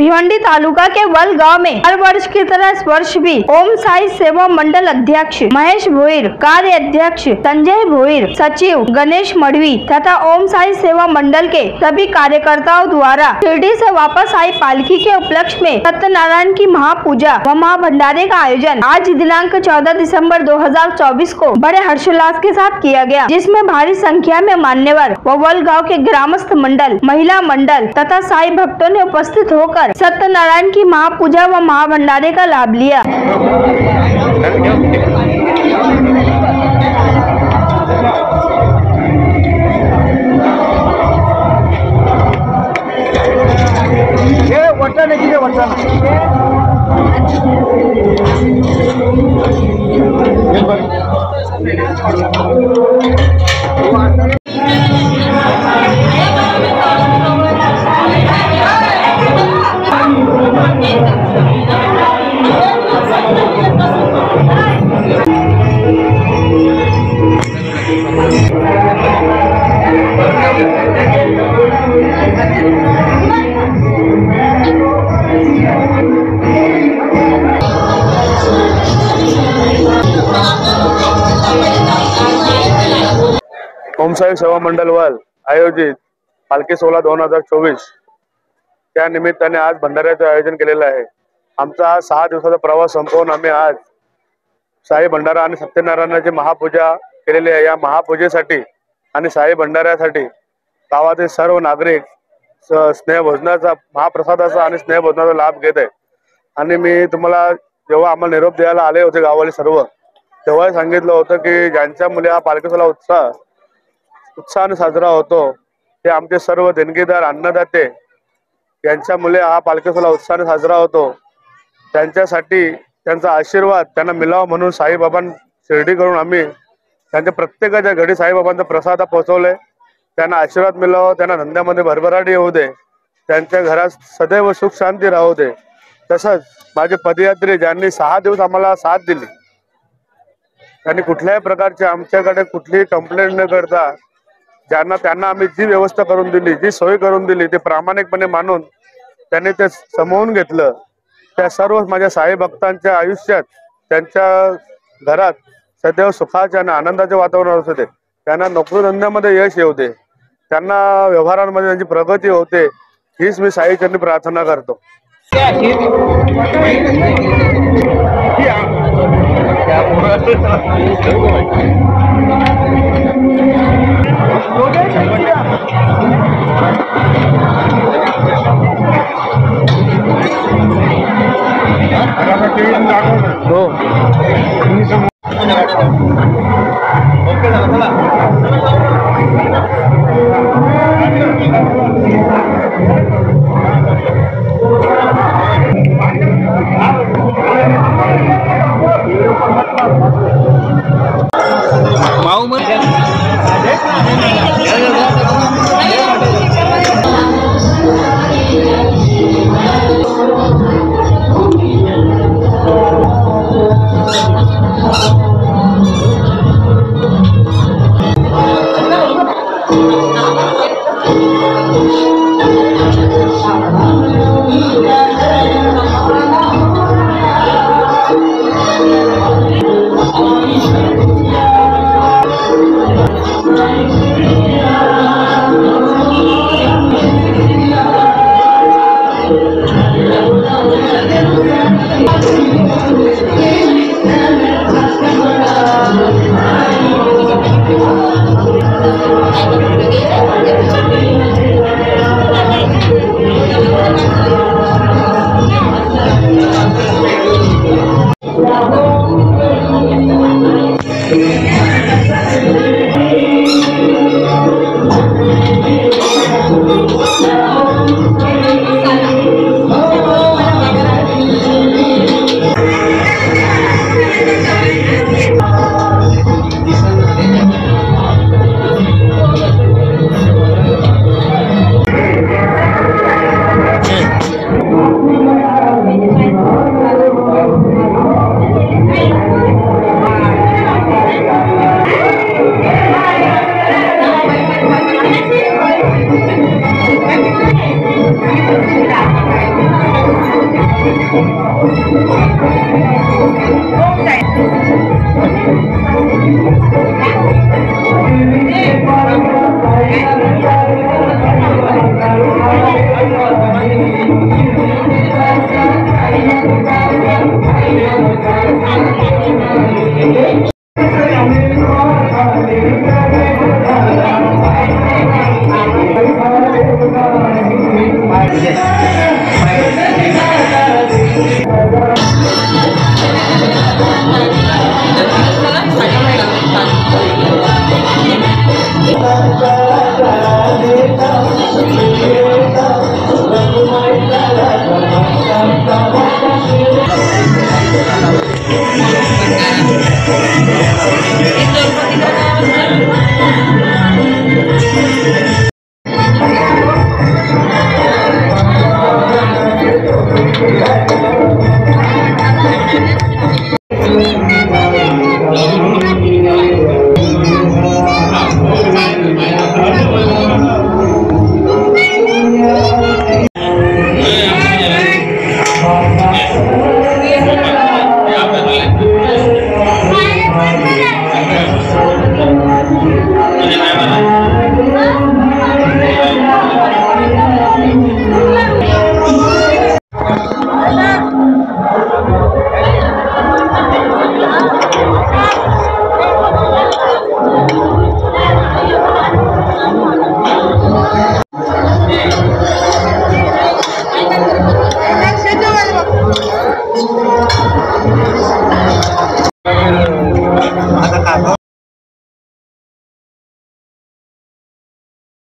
भिवंडी तालुका के वल गांव में हर वर्ष की तरह इस वर्ष भी ओम साई सेवा मंडल अध्यक्ष महेश भोईर, कार्य अध्यक्ष संजय भोईर, सचिव गणेश मढ़वी तथा ओम साई सेवा मंडल के सभी कार्यकर्ताओं द्वारा शिरडी से वापस आई पालकी के उपलक्ष्य में सत्यनारायण की महापूजा व महाभंडारे का आयोजन आज दिनांक 14 दिसंबर 2024 को बड़े हर्षोल्लास के साथ किया गया, जिसमें भारी संख्या में मान्यवर व वल गाँव के ग्रामस्थ मंडल, महिला मंडल तथा साई भक्तों ने उपस्थित होकर सत्यनारायण की महापूजा व महाभंडारे का लाभ लिया। ओम साई सेवा मंडल वल आयोजित पालखी सोहळा 2024 त्या निमित्ताने आज भंडाऱ्याचे आयोजन केलेलं आहे। आमचा 6 दिवसाचा प्रवास संपवून आम्ही आज साई भंडारा आणि सत्यनारायणाची महापूजा केलेली आहे। या महापूजेसाठी आणि साई भंडाऱ्यासाठी गावातील सर्व नागरिक स्नेहभोजनाचा, महाप्रसादाचा आणि स्नेहभोजनाचा लाभ घेत आहे। आणि मी तुम्हाला जेव्हा आम्हाला निरोप द्यायला आले होते गावाले सर्व, तेव्हा सांगितलं होतं की ज्यांच्या मुले हा पालखी सोहळा उत्साहाने साजरा होतो ते आमचे सर्व देणगीदार, अन्नदाते यांच्या मुले हा पालखी सोहळा उत्साहाने साजरा होतो। त्यांच्यासाठी त्यांचा आशीर्वाद त्यांना मिळावा म्हणून साईबाबां शिर्डी करून आम्ही त्यांच्या प्रत्येकाच्या घरी साईबाबांचा प्रसाद पोहोचवले। त्यांना आशीर्वाद मिळावा, त्यांना धंद्यामध्ये भरभराट येऊ दे, त्यांच्या घरात सदैव सुख शांती राहू दे। तसंच माझे पदयात्री ज्यांनी 6 दिवस आम्हाला साथ दिली, त्यांनी कुठल्याही प्रकारचे आमच्याकडे कुठलीही कंप्लेंट न करता त्यांना आम्ही जी व्यवस्था करून दिली, जी सोय करून दिली, ते प्रामाणिकपणे मानून त्यांनी ते समवून घेतलं। त्या सर्व माझ्या साई भक्तांच्या आयुष्यात, त्यांच्या घरात सदैव सुखाचे आणि आनंदाचे वातावरण असू दे, त्यांना नोकरी धंद्यामध्ये यश येऊ दे, त्यांना व्यवहारांमध्ये त्यांची प्रगती होते, हीच मी साईचरणी प्रार्थना करतो।